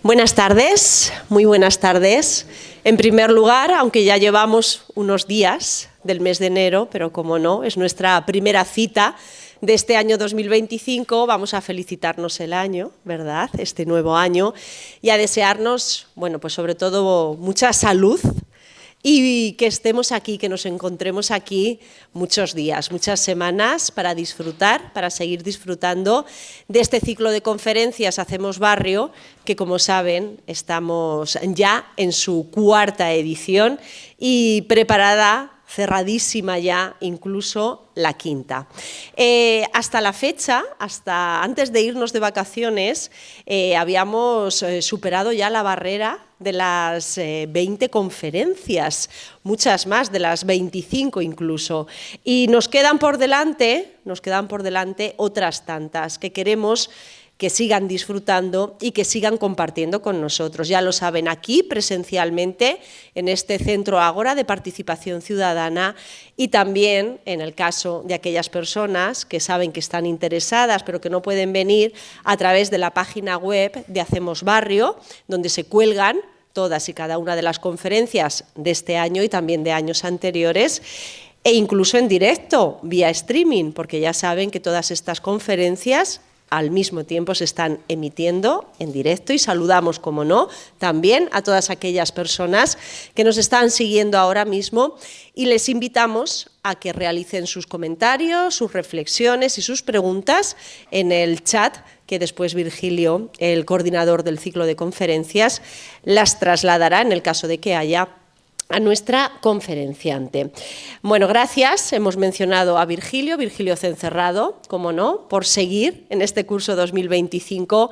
Buenas tardes, muy buenas tardes. En primer lugar, aunque ya llevamos unos días del mes de enero, pero como no, es nuestra primera cita de este año 2025, vamos a felicitarnos el año, ¿verdad?, este nuevo año, y a desearnos, bueno, pues sobre todo mucha salud, y que estemos aquí, que nos encontremos aquí muchos días, muchas semanas para disfrutar, para seguir disfrutando de este ciclo de conferencias Hacemos Barrio, que como saben estamos ya en su cuarta edición y preparada, cerradísima ya, incluso la quinta. Hasta la fecha, hasta antes de irnos de vacaciones, habíamos superado ya la barrera de las 20 conferencias, muchas más, de las 25 incluso. Y nos quedan por delante otras tantas que queremos que sigan disfrutando y que sigan compartiendo con nosotros. Ya lo saben, aquí presencialmente en este Centro Ágora de Participación Ciudadana, y también en el caso de aquellas personas que saben que están interesadas pero que no pueden venir, a través de la página web de Hacemos Barrio, donde se cuelgan todas y cada una de las conferencias de este año y también de años anteriores, e incluso en directo, vía streaming, porque ya saben que todas estas conferencias al mismo tiempo se están emitiendo en directo, y saludamos, como no, también a todas aquellas personas que nos están siguiendo ahora mismo, y les invitamos a que realicen sus comentarios, sus reflexiones y sus preguntas en el chat, que después Virgilio, el coordinador del ciclo de conferencias, las trasladará en el caso de que haya a nuestra conferenciante. Bueno, gracias, hemos mencionado a Virgilio Cencerrado, como no, por seguir en este curso 2025,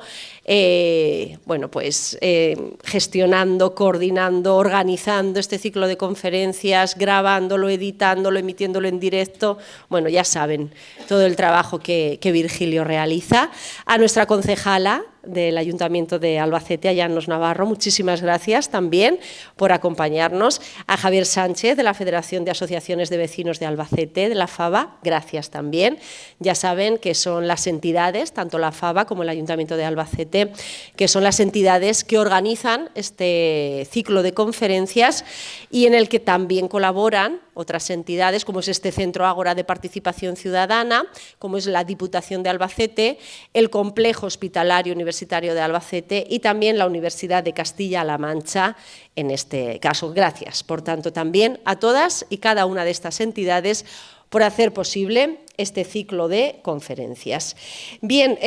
gestionando, coordinando, organizando este ciclo de conferencias, grabándolo, editándolo, emitiéndolo en directo. Bueno, ya saben todo el trabajo que Virgilio realiza. A nuestra concejala del Ayuntamiento de Albacete, Llanos Navarro, muchísimas gracias también por acompañarnos. A Javier Sánchez, de la Federación de Asociaciones de Vecinos de Albacete, de la FABA, gracias también. Ya saben que son las entidades, tanto la FABA como el Ayuntamiento de Albacete, que son las entidades que organizan este ciclo de conferencias, y en el que también colaboran otras entidades, como es este Centro Ágora de Participación Ciudadana, como es la Diputación de Albacete, el Complejo Hospitalario Universitario de Albacete y también la Universidad de Castilla-La Mancha, en este caso. Gracias, por tanto, también a todas y cada una de estas entidades por hacer posible este ciclo de conferencias. Bien,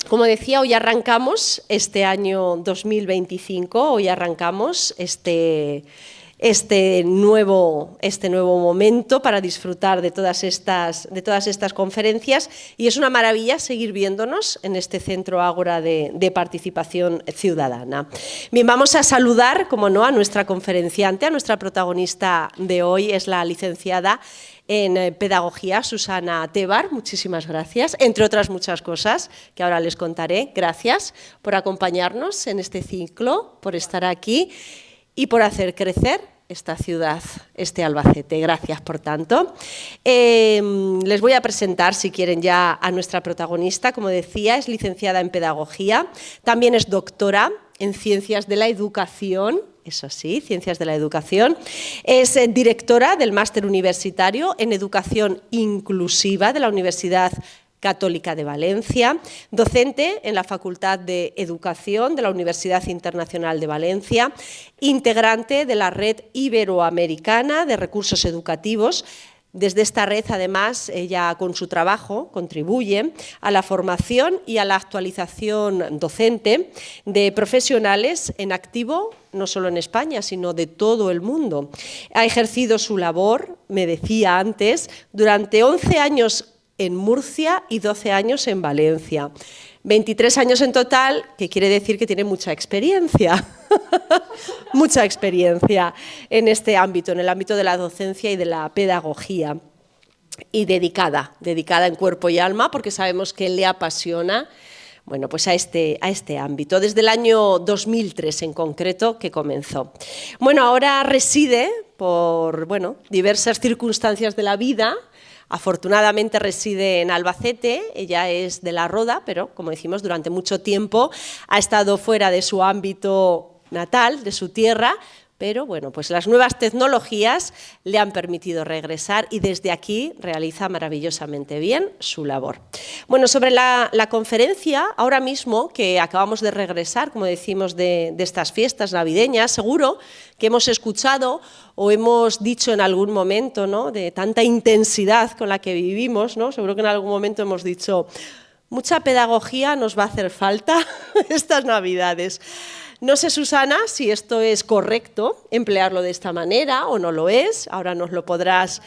como decía, hoy arrancamos este año 2025, hoy arrancamos este nuevo momento para disfrutar de todas estas conferencias, y es una maravilla seguir viéndonos en este Centro Ágora de Participación Ciudadana. Bien, vamos a saludar, como no, a nuestra conferenciante, a nuestra protagonista de hoy, es la licenciada en Pedagogía, Susana Tebar. Muchísimas gracias, entre otras muchas cosas que ahora les contaré. Gracias por acompañarnos en este ciclo, por estar aquí y por hacer crecer esta ciudad, este Albacete. Gracias, por tanto. Les voy a presentar, si quieren, ya a nuestra protagonista. Como decía, es licenciada en Pedagogía, también es doctora en Ciencias de la Educación, eso sí, Ciencias de la Educación. Es directora del Máster Universitario en Educación Inclusiva de la Universidad Católica de Valencia, docente en la Facultad de Educación de la Universidad Internacional de Valencia, integrante de la Red Iberoamericana de Recursos Educativos. Desde esta red, además, ella con su trabajo contribuye a la formación y a la actualización docente de profesionales en activo, no solo en España, sino de todo el mundo. Ha ejercido su labor, me decía antes, durante 11 años en Murcia y 12 años en Valencia. 23 años en total, que quiere decir que tiene mucha experiencia, mucha experiencia en este ámbito, en el ámbito de la docencia y de la pedagogía, y dedicada en cuerpo y alma, porque sabemos que le apasiona, bueno, pues a este ámbito, desde el año 2003 en concreto que comenzó. Bueno, ahora reside por diversas circunstancias de la vida Afortunadamente reside en Albacete, ella es de La Roda, pero como decimos, durante mucho tiempo ha estado fuera de su ámbito natal, de su tierra, pero bueno, pues las nuevas tecnologías le han permitido regresar y desde aquí realiza maravillosamente bien su labor. Bueno, sobre la conferencia, ahora mismo que acabamos de regresar, como decimos, de estas fiestas navideñas, seguro que hemos escuchado o hemos dicho en algún momento, ¿no?, de tanta intensidad con la que vivimos, ¿no?, seguro que en algún momento hemos dicho, mucha pedagogía nos va a hacer falta estas Navidades. No sé, Susana, si esto es correcto, emplearlo de esta manera o no lo es. Ahora nos lo podrás...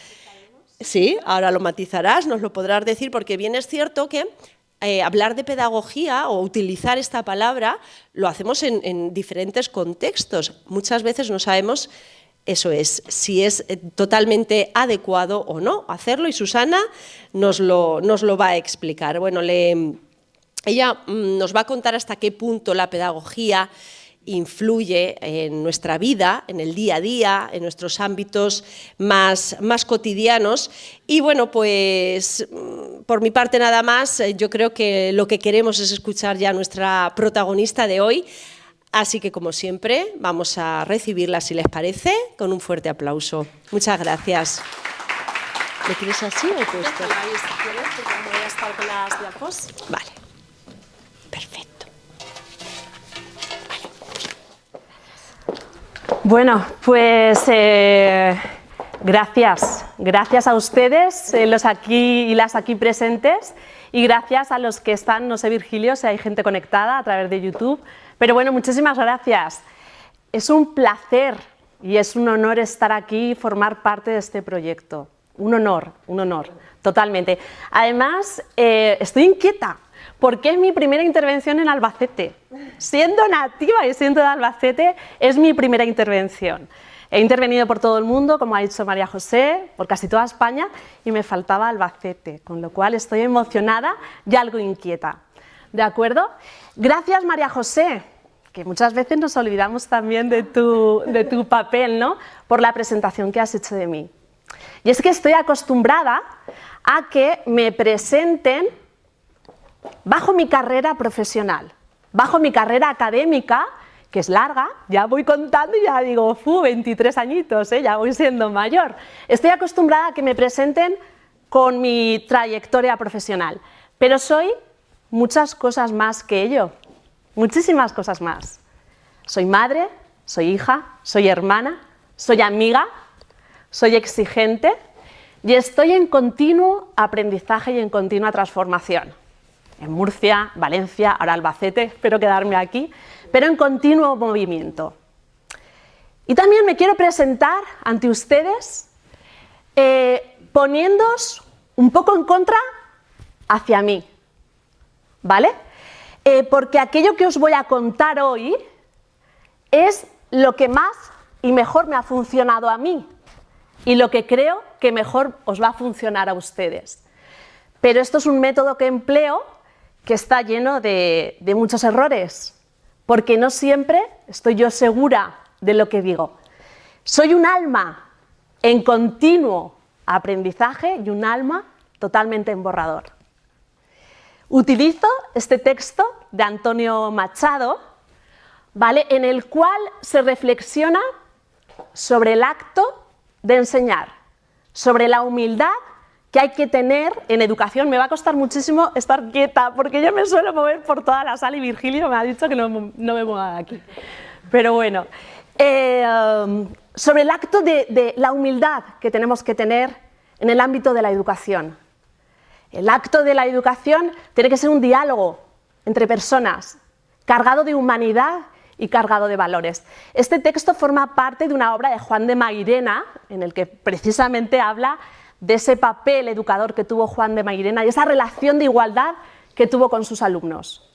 Sí, ahora lo matizarás, nos lo podrás decir, porque bien es cierto que hablar de pedagogía o utilizar esta palabra lo hacemos en diferentes contextos. Muchas veces no sabemos, eso es, si es totalmente adecuado o no hacerlo, y Susana nos lo va a explicar. Bueno, ella nos va a contar hasta qué punto la pedagogía influye en nuestra vida, en el día a día, en nuestros ámbitos más cotidianos. Y bueno, pues por mi parte nada más, yo creo que lo que queremos es escuchar ya a nuestra protagonista de hoy, así que como siempre vamos a recibirla, si les parece, con un fuerte aplauso. Muchas gracias. ¿Lo quieres así o puesto? Ahí, si quieres, porque voy a estar con las diapos. Vale, perfecto. Bueno, pues gracias a ustedes, los aquí y las aquí presentes, y gracias a los que están, no sé, Virgilio, si hay gente conectada a través de YouTube, pero bueno, muchísimas gracias. Es un placer y es un honor estar aquí y formar parte de este proyecto. Un honor, totalmente. Además, estoy inquieta, porque es mi primera intervención en Albacete. Siendo nativa y siendo de Albacete, es mi primera intervención. He intervenido por todo el mundo, como ha dicho María José, por casi toda España, y me faltaba Albacete, con lo cual estoy emocionada y algo inquieta. ¿De acuerdo? Gracias, María José, que muchas veces nos olvidamos también de tu papel, ¿no?, por la presentación que has hecho de mí. Y es que estoy acostumbrada a que me presenten bajo mi carrera profesional, bajo mi carrera académica, que es larga, ya voy contando y ya digo, 23 añitos, ya voy siendo mayor. Estoy acostumbrada a que me presenten con mi trayectoria profesional, pero soy muchas cosas más que ello, muchísimas cosas más. Soy madre, soy hija, soy hermana, soy amiga, soy exigente y estoy en continuo aprendizaje y en continua transformación. En Murcia, Valencia, ahora Albacete, espero quedarme aquí, pero en continuo movimiento. Y también me quiero presentar ante ustedes poniéndoos un poco en contra hacia mí, ¿vale? Porque aquello que os voy a contar hoy es lo que más y mejor me ha funcionado a mí y lo que creo que mejor os va a funcionar a ustedes. Pero esto es un método que empleo que está lleno de muchos errores, porque no siempre estoy yo segura de lo que digo. Soy un alma en continuo aprendizaje y un alma totalmente en borrador. Utilizo este texto de Antonio Machado, ¿vale?, en el cual se reflexiona sobre el acto de enseñar, sobre la humildad que hay que tener en educación. Me va a costar muchísimo estar quieta, porque yo me suelo mover por toda la sala y Virgilio me ha dicho que no me mueva de aquí. Pero bueno, sobre el acto de la humildad que tenemos que tener en el ámbito de la educación. El acto de la educación tiene que ser un diálogo entre personas, cargado de humanidad y cargado de valores. Este texto forma parte de una obra de Juan de Mairena, en el que precisamente habla de ese papel educador que tuvo Juan de Mairena y esa relación de igualdad que tuvo con sus alumnos.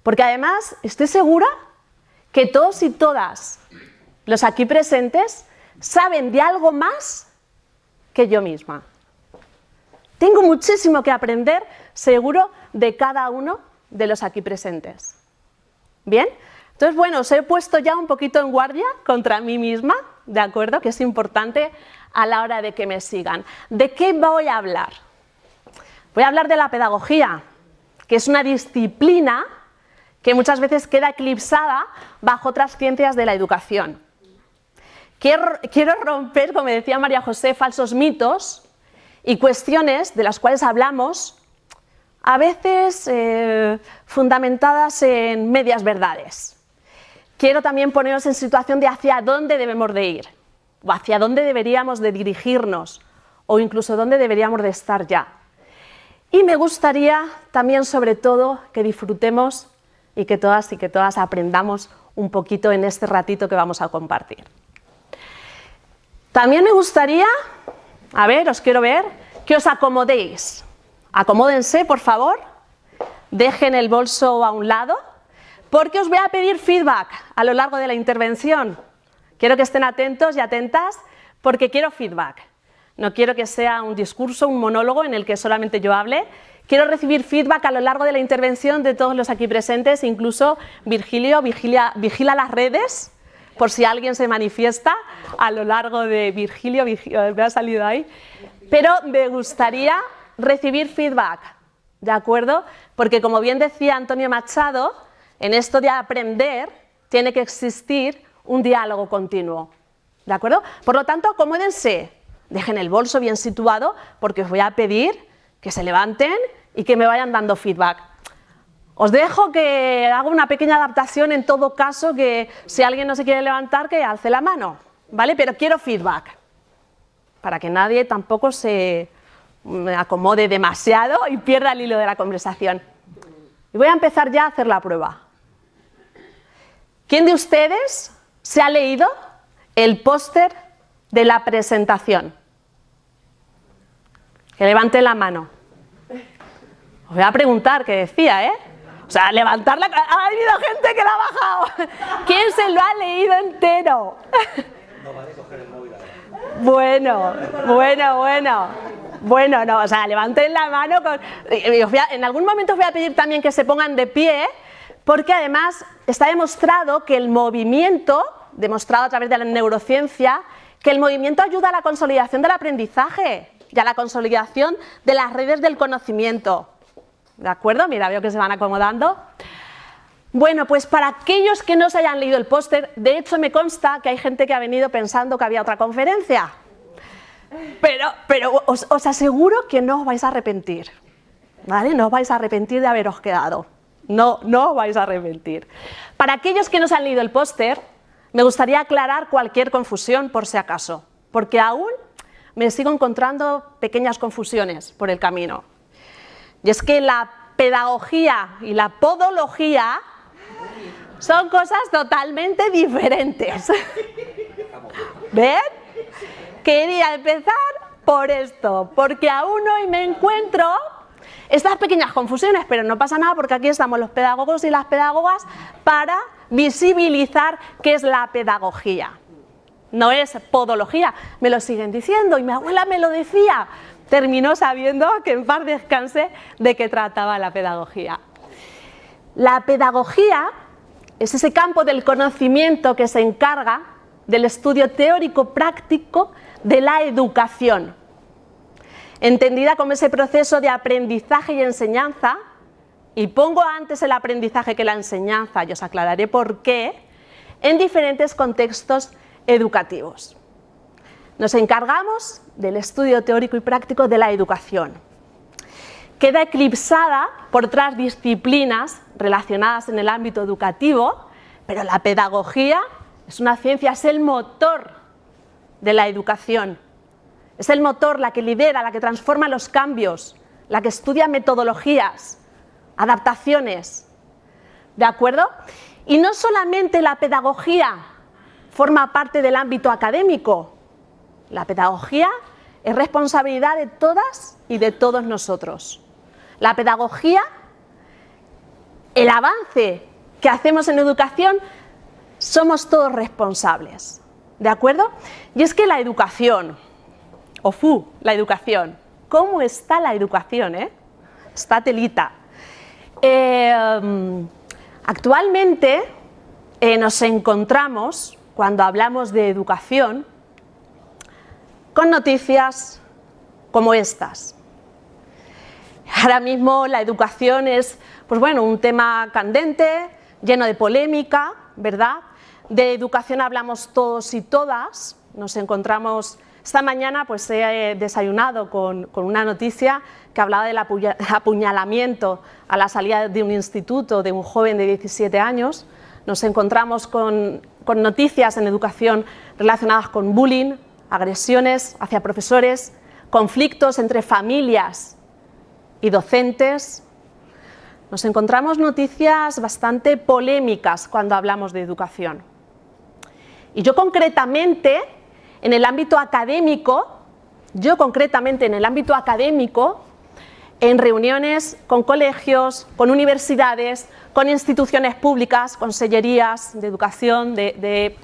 Porque además estoy segura que todos y todas los aquí presentes saben de algo más que yo misma. Tengo muchísimo que aprender, seguro, de cada uno de los aquí presentes. ¿Bien? Entonces, bueno, os he puesto ya un poquito en guardia contra mí misma, ¿de acuerdo? Que es importante a la hora de que me sigan. ¿De qué voy a hablar? Voy a hablar de la pedagogía, que es una disciplina que muchas veces queda eclipsada bajo otras ciencias de la educación. Quiero romper, como decía María José, falsos mitos y cuestiones de las cuales hablamos, a veces fundamentadas en medias verdades. Quiero también poneros en situación de hacia dónde debemos de ir, o hacia dónde deberíamos de dirigirnos, o incluso dónde deberíamos de estar ya. Y me gustaría también, sobre todo, que disfrutemos y que todas aprendamos un poquito en este ratito que vamos a compartir. También me gustaría, a ver, os quiero ver, que os acomodéis. Acomódense, por favor, dejen el bolso a un lado, porque os voy a pedir feedback a lo largo de la intervención. Quiero que estén atentos y atentas, porque quiero feedback. No quiero que sea un discurso, un monólogo en el que solamente yo hable. Quiero recibir feedback a lo largo de la intervención de todos los aquí presentes, incluso Virgilio, vigila las redes, por si alguien se manifiesta a lo largo de Virgilio, me ha salido ahí. Pero me gustaría recibir feedback, ¿de acuerdo? Porque como bien decía Antonio Machado, en esto de aprender tiene que existir un diálogo continuo, ¿de acuerdo? Por lo tanto, acomódense, dejen el bolso bien situado, porque os voy a pedir que se levanten y que me vayan dando feedback. Os dejo que haga una pequeña adaptación en todo caso, que si alguien no se quiere levantar, que alce la mano, ¿vale? Pero quiero feedback, para que nadie tampoco se acomode demasiado y pierda el hilo de la conversación. Y voy a empezar ya a hacer la prueba. ¿Quién de ustedes se ha leído el póster de la presentación? Que levante la mano. Os voy a preguntar qué decía, ¿eh? O sea, levantar la... ¡Ha habido gente que la ha bajado! ¿Quién se lo ha leído entero? No vale coger el móvil ahora. Bueno, no, o sea, levanten la mano. En algún momento os voy a pedir también que se pongan de pie, porque además está demostrado que el movimiento, demostrado a través de la neurociencia, que el movimiento ayuda a la consolidación del aprendizaje y a la consolidación de las redes del conocimiento. ¿De acuerdo? Mira, veo que se van acomodando. Bueno, pues para aquellos que no se hayan leído el póster, de hecho me consta que hay gente que ha venido pensando que había otra conferencia. Pero os aseguro que no os vais a arrepentir, ¿vale? No os vais a arrepentir de haberos quedado. No os vais a arrepentir. Para aquellos que no se han leído el póster, me gustaría aclarar cualquier confusión por si acaso, porque aún me sigo encontrando pequeñas confusiones por el camino. Y es que la pedagogía y la podología son cosas totalmente diferentes. ¿Ven? Quería empezar por esto, porque aún hoy me encuentro estas pequeñas confusiones, pero no pasa nada porque aquí estamos los pedagogos y las pedagogas para visibilizar qué es la pedagogía. No es podología, me lo siguen diciendo y mi abuela me lo decía. Terminó sabiendo, que en paz descanse, de qué trataba la pedagogía. La pedagogía es ese campo del conocimiento que se encarga del estudio teórico-práctico de la educación, entendida como ese proceso de aprendizaje y enseñanza, y pongo antes el aprendizaje que la enseñanza, y os aclararé por qué, en diferentes contextos educativos. Nos encargamos del estudio teórico y práctico de la educación. Queda eclipsada por otras disciplinas relacionadas en el ámbito educativo, pero la pedagogía es una ciencia, es el motor de la educación. Es el motor, la que lidera, la que transforma los cambios, la que estudia metodologías, adaptaciones. ¿De acuerdo? Y no solamente la pedagogía forma parte del ámbito académico. La pedagogía es responsabilidad de todas y de todos nosotros. La pedagogía, el avance que hacemos en educación, somos todos responsables. ¿De acuerdo? Y es que la educación, la educación, ¿cómo está la educación? Está telita. Actualmente nos encontramos cuando hablamos de educación con noticias como estas. Ahora mismo la educación es, pues bueno, un tema candente, lleno de polémica, ¿verdad? De educación hablamos todos y todas. Nos encontramos, esta mañana pues he desayunado con una noticia que hablaba del apuñalamiento a la salida de un instituto de un joven de 17 años. Nos encontramos con noticias en educación relacionadas con bullying, agresiones hacia profesores, conflictos entre familias y docentes. Nos encontramos noticias bastante polémicas cuando hablamos de educación. Y yo concretamente, en el ámbito académico, en reuniones con colegios, con universidades, con instituciones públicas, consellerías de educación, de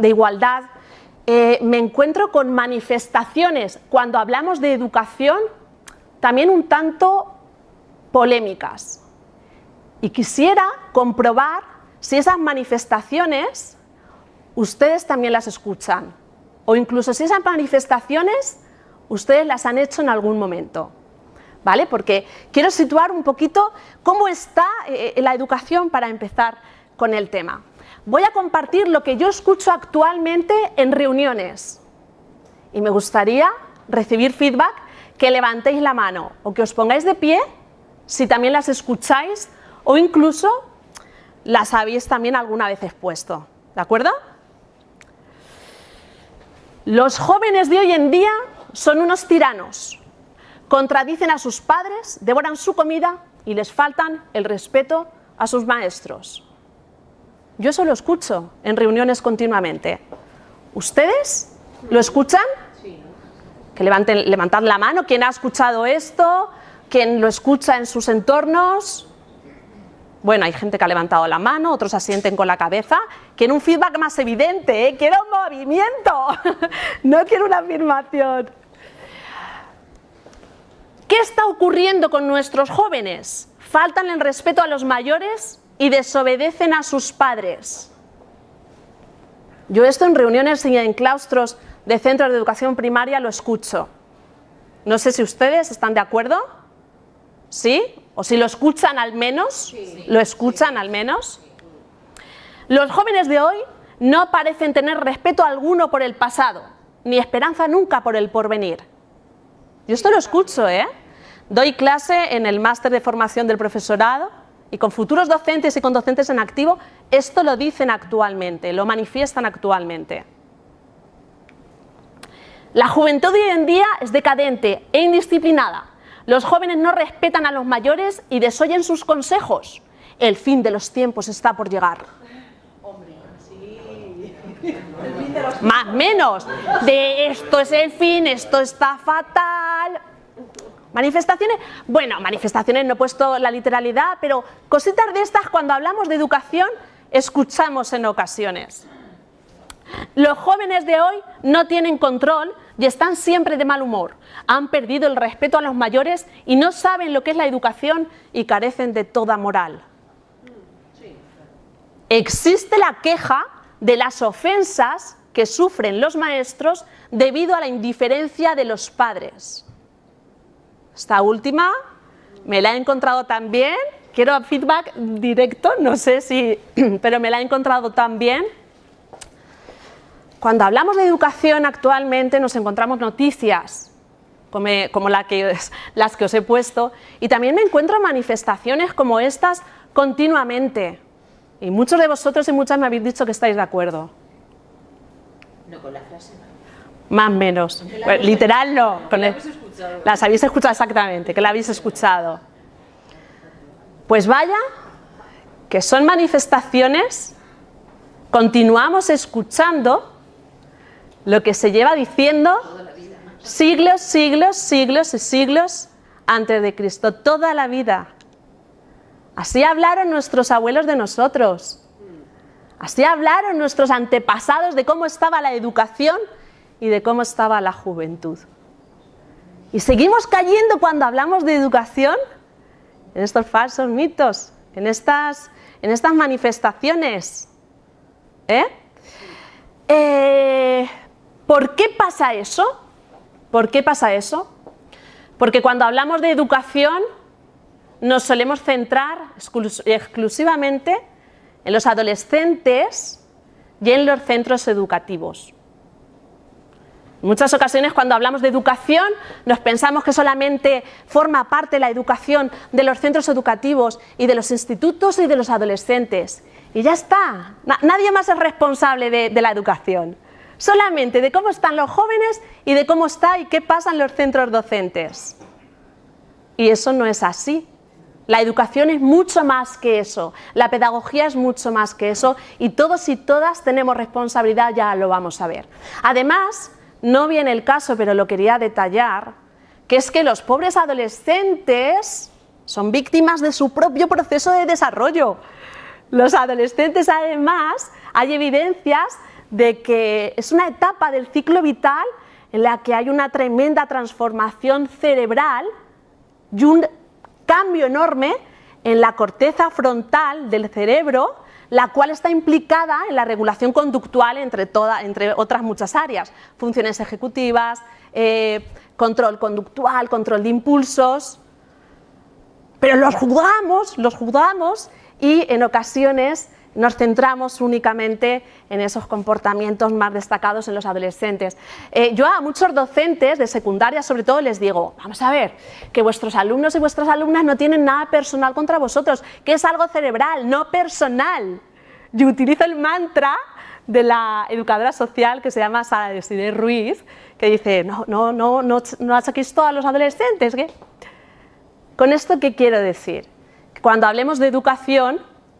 igualdad, me encuentro con manifestaciones, cuando hablamos de educación, también un tanto polémicas. Y quisiera comprobar si esas manifestaciones ustedes también las escuchan, o incluso si esas manifestaciones ustedes las han hecho en algún momento, ¿vale? Porque quiero situar un poquito cómo está la educación para empezar con el tema. Voy a compartir lo que yo escucho actualmente en reuniones y me gustaría recibir feedback, que levantéis la mano o que os pongáis de pie si también las escucháis o incluso las habéis también alguna vez expuesto, ¿de acuerdo? Los jóvenes de hoy en día son unos tiranos, contradicen a sus padres, devoran su comida y les faltan el respeto a sus maestros. Yo eso lo escucho en reuniones continuamente. ¿Ustedes lo escuchan? Que levantad la mano, ¿quién ha escuchado esto? ¿Quién lo escucha en sus entornos? Bueno, hay gente que ha levantado la mano, otros asienten con la cabeza. Quiero un feedback más evidente, ¿eh? Quiero un movimiento, no quiero una afirmación. ¿Qué está ocurriendo con nuestros jóvenes? Faltan el respeto a los mayores y desobedecen a sus padres. Yo esto en reuniones y en claustros de centros de educación primaria lo escucho. No sé si ustedes están de acuerdo. ¿Sí? ¿O si lo escuchan al menos? Sí. ¿Lo escuchan al menos? Los jóvenes de hoy no parecen tener respeto alguno por el pasado, ni esperanza nunca por el porvenir. Yo esto lo escucho, ¿eh? Doy clase en el máster de formación del profesorado y con futuros docentes y con docentes en activo, esto lo dicen actualmente, lo manifiestan actualmente. La juventud de hoy en día es decadente e indisciplinada. Los jóvenes no respetan a los mayores y desoyen sus consejos. El fin de los tiempos está por llegar. Hombre, sí. Más o menos. De esto es el fin, esto está fatal. Manifestaciones, bueno, manifestaciones no he puesto la literalidad, pero cositas de estas cuando hablamos de educación escuchamos en ocasiones. Los jóvenes de hoy no tienen control y están siempre de mal humor. Han perdido el respeto a los mayores y no saben lo que es la educación y carecen de toda moral. Existe la queja de las ofensas que sufren los maestros debido a la indiferencia de los padres. Esta última me la he encontrado también, quiero feedback directo, no sé si, pero me la he encontrado también. Cuando hablamos de educación actualmente nos encontramos noticias como las que os he puesto y también me encuentro manifestaciones como estas continuamente. Y muchos de vosotros y muchas me habéis dicho que estáis de acuerdo. No, con la frase no. Más o menos. Bueno, literal no. Las habéis escuchado exactamente, que la habéis escuchado. Pues vaya, que son manifestaciones, continuamos escuchando lo que se lleva diciendo siglos, siglos, siglos y siglos antes de Cristo, toda la vida. Así hablaron nuestros abuelos de nosotros. Así hablaron nuestros antepasados de cómo estaba la educación y de cómo estaba la juventud. Y seguimos cayendo cuando hablamos de educación en estos falsos mitos, en estas manifestaciones. ¿Por qué pasa eso? ¿Por qué pasa eso? Porque cuando hablamos de educación nos solemos centrar exclusivamente en los adolescentes y en los centros educativos. En muchas ocasiones cuando hablamos de educación nos pensamos que solamente forma parte la educación de los centros educativos y de los institutos y de los adolescentes. Y ya está, nadie más es responsable de la educación. Solamente de cómo están los jóvenes y de cómo está y qué pasa en los centros docentes. Y eso no es así. La educación es mucho más que eso, la pedagogía es mucho más que eso y todos y todas tenemos responsabilidad, ya lo vamos a ver. Además, no viene el caso, pero lo quería detallar, que es que los pobres adolescentes son víctimas de su propio proceso de desarrollo. Los adolescentes, además, hay evidencias de que es una etapa del ciclo vital en la que hay una tremenda transformación cerebral y un cambio enorme en la corteza frontal del cerebro, la cual está implicada en la regulación conductual entre otras muchas áreas, funciones ejecutivas, control conductual, control de impulsos, pero los juzgamos y en ocasiones nos centramos únicamente en esos comportamientos más destacados en los adolescentes. Yo a muchos docentes de secundaria sobre todo les digo, vamos a ver, que vuestros alumnos y vuestras alumnas no tienen nada personal contra vosotros, que es algo cerebral, no personal. Yo utilizo el mantra de la educadora social que se llama Sara Desiré Ruiz, que dice, no achaquéis todo a los adolescentes. ¿Qué? ¿Con esto qué quiero decir? Que cuando hablemos de educación,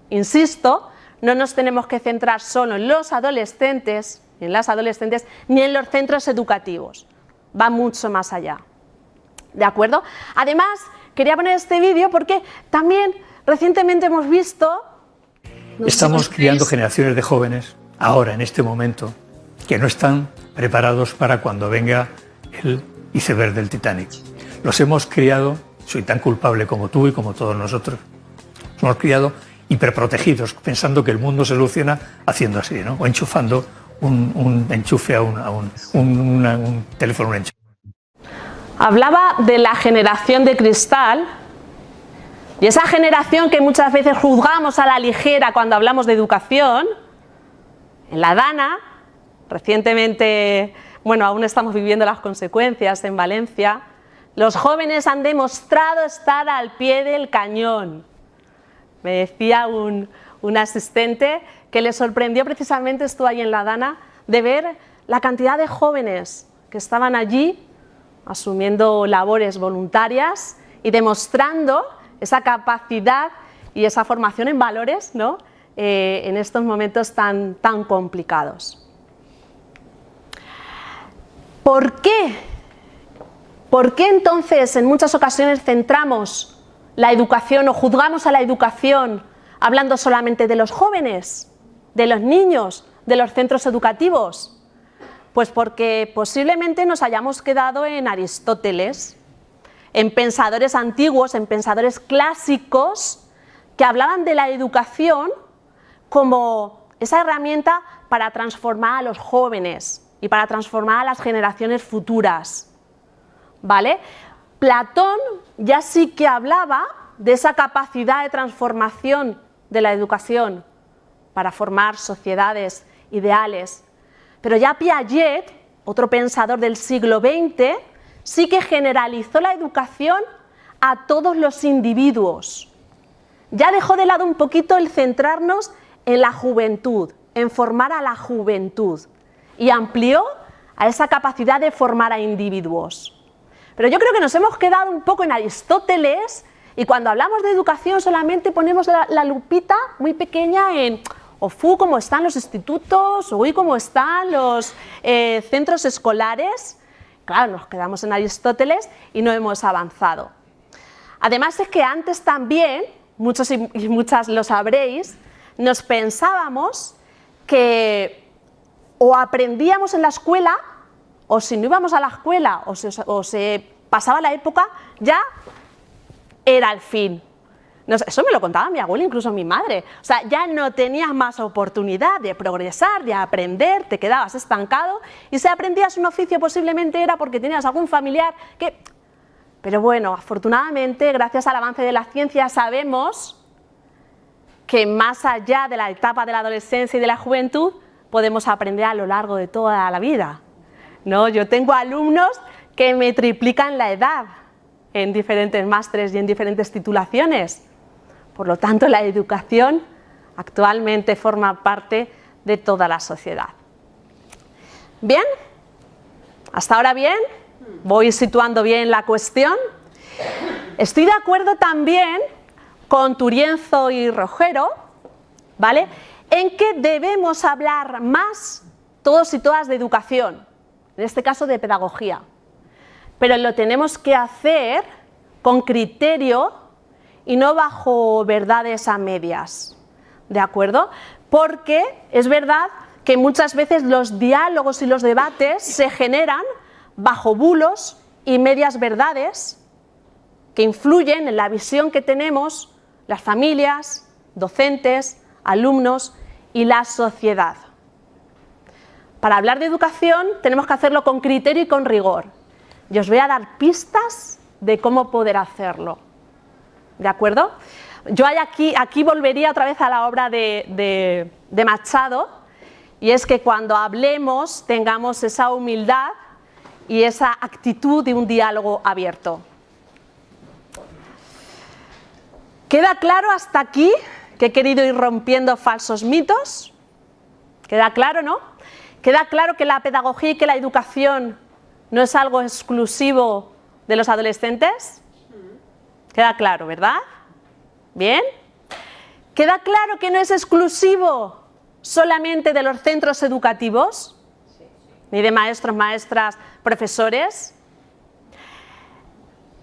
insisto, no nos tenemos que centrar solo en los adolescentes, ni en las adolescentes, ni en los centros educativos. Va mucho más allá. ¿De acuerdo? Además, quería poner este vídeo porque también recientemente hemos visto... Estamos criando generaciones de jóvenes, ahora, en este momento, que no están preparados para cuando venga el iceberg del Titanic. Los hemos criado, soy tan culpable como tú y como todos nosotros, los hemos criado hiperprotegidos, pensando que el mundo se soluciona haciendo así, ¿no? O enchufando un enchufe a un teléfono, un enchufe. Hablaba de la generación de cristal y esa generación que muchas veces juzgamos a la ligera cuando hablamos de educación. En la Dana, recientemente, bueno, aún estamos viviendo las consecuencias en Valencia, los jóvenes han demostrado estar al pie del cañón. Me decía un asistente que le sorprendió precisamente, estuvo ahí en la Dana, de ver la cantidad de jóvenes que estaban allí asumiendo labores voluntarias y demostrando esa capacidad y esa formación en valores, ¿no? En estos momentos tan complicados. ¿Por qué? ¿Por qué entonces en muchas ocasiones centramos la educación o juzgamos a la educación hablando solamente de los jóvenes, de los niños, de los centros educativos? Pues porque posiblemente nos hayamos quedado en Aristóteles, en pensadores antiguos, en pensadores clásicos que hablaban de la educación como esa herramienta para transformar a los jóvenes y para transformar a las generaciones futuras, ¿vale? Platón ya sí que hablaba de esa capacidad de transformación de la educación para formar sociedades ideales, pero ya Piaget, otro pensador del siglo XX, sí que generalizó la educación a todos los individuos. Ya dejó de lado un poquito el centrarnos en la juventud, en formar a la juventud, y amplió a esa capacidad de formar a individuos. Pero yo creo que nos hemos quedado un poco en Aristóteles y cuando hablamos de educación solamente ponemos la lupita muy pequeña en cómo están los institutos, cómo están los centros escolares. Claro, nos quedamos en Aristóteles y no hemos avanzado. Además es que antes también, muchos y muchas lo sabréis, nos pensábamos que o aprendíamos en la escuela, o si no íbamos a la escuela, o se pasaba la época, ya era el fin. No sé, eso me lo contaba mi abuela, incluso mi madre. O sea, ya no tenías más oportunidad de progresar, de aprender, te quedabas estancado y si aprendías un oficio posiblemente era porque tenías algún familiar que... Pero bueno, afortunadamente, gracias al avance de la ciencia sabemos que más allá de la etapa de la adolescencia y de la juventud podemos aprender a lo largo de toda la vida, ¿no? Yo tengo alumnos que me triplican la edad en diferentes másteres y en diferentes titulaciones. Por lo tanto, la educación actualmente forma parte de toda la sociedad. ¿Bien? ¿Hasta ahora bien? ¿Voy situando bien la cuestión? Estoy de acuerdo también con Turienzo y Rogero, ¿vale?, en que debemos hablar más todos y todas de educación, en este caso de pedagogía. Pero lo tenemos que hacer con criterio y no bajo verdades a medias, ¿de acuerdo? Porque es verdad que muchas veces los diálogos y los debates se generan bajo bulos y medias verdades que influyen en la visión que tenemos las familias, docentes, alumnos y la sociedad. Para hablar de educación tenemos que hacerlo con criterio y con rigor. Y os voy a dar pistas de cómo poder hacerlo. ¿De acuerdo? Yo aquí volvería otra vez a la obra de Machado, y es que cuando hablemos tengamos esa humildad y esa actitud de un diálogo abierto. ¿Queda claro hasta aquí que he querido ir rompiendo falsos mitos? ¿Queda claro, no? ¿Queda claro que la pedagogía y que la educación no es algo exclusivo de los adolescentes? ¿Queda claro, verdad? ¿Bien? ¿Queda claro que no es exclusivo solamente de los centros educativos? Ni de maestros, maestras, profesores.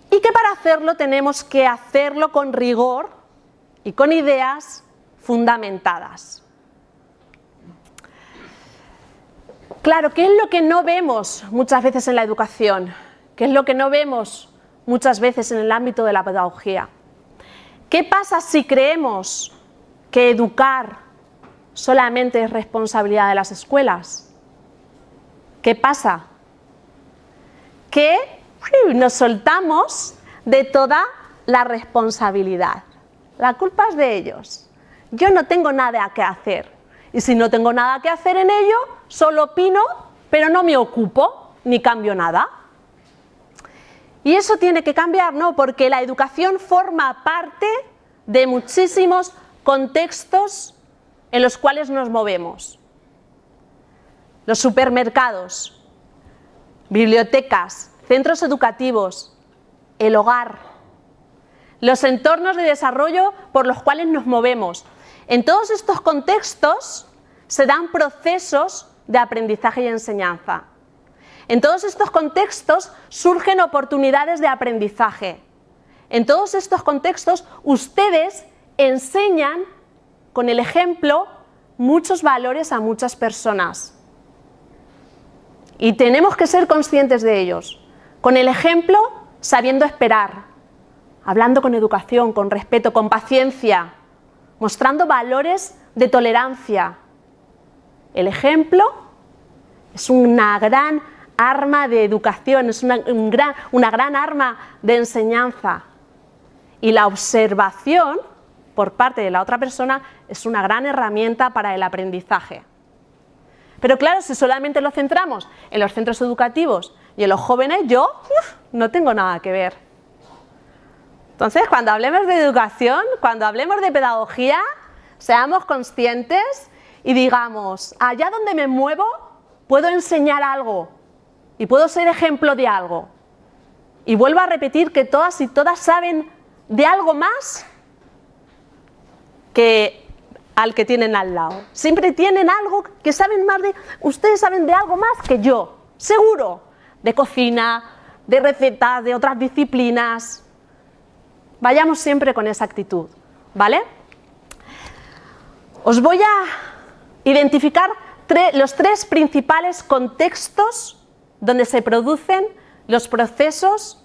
Y que para hacerlo tenemos que hacerlo con rigor y con ideas fundamentadas. Claro, ¿qué es lo que no vemos muchas veces en la educación? ¿Qué es lo que no vemos muchas veces en el ámbito de la pedagogía? ¿Qué pasa si creemos que educar solamente es responsabilidad de las escuelas? ¿Qué pasa? Que nos soltamos de toda la responsabilidad. La culpa es de ellos. Yo no tengo nada que hacer. Y si no tengo nada que hacer en ello, solo opino, pero no me ocupo, ni cambio nada. Y eso tiene que cambiar, ¿no? Porque la educación forma parte de muchísimos contextos en los cuales nos movemos. Los supermercados, bibliotecas, centros educativos, el hogar, los entornos de desarrollo por los cuales nos movemos. En todos estos contextos se dan procesos de aprendizaje y enseñanza. En todos estos contextos surgen oportunidades de aprendizaje. En todos estos contextos ustedes enseñan con el ejemplo muchos valores a muchas personas. Y tenemos que ser conscientes de ellos. Con el ejemplo, sabiendo esperar, hablando con educación, con respeto, con paciencia, mostrando valores de tolerancia. El ejemplo es una gran arma de educación, es una gran arma de enseñanza. Y la observación por parte de la otra persona es una gran herramienta para el aprendizaje. Pero claro, si solamente lo centramos en los centros educativos y en los jóvenes, yo no tengo nada que ver. Entonces, cuando hablemos de educación, cuando hablemos de pedagogía, seamos conscientes y digamos, allá donde me muevo, puedo enseñar algo y puedo ser ejemplo de algo. Y vuelvo a repetir que todas y todas saben de algo más que al que tienen al lado. Siempre tienen algo que saben más de... Ustedes saben de algo más que yo, seguro. De cocina, de recetas, de otras disciplinas. Vayamos siempre con esa actitud, ¿vale? Os voy a identificar los tres principales contextos donde se producen los procesos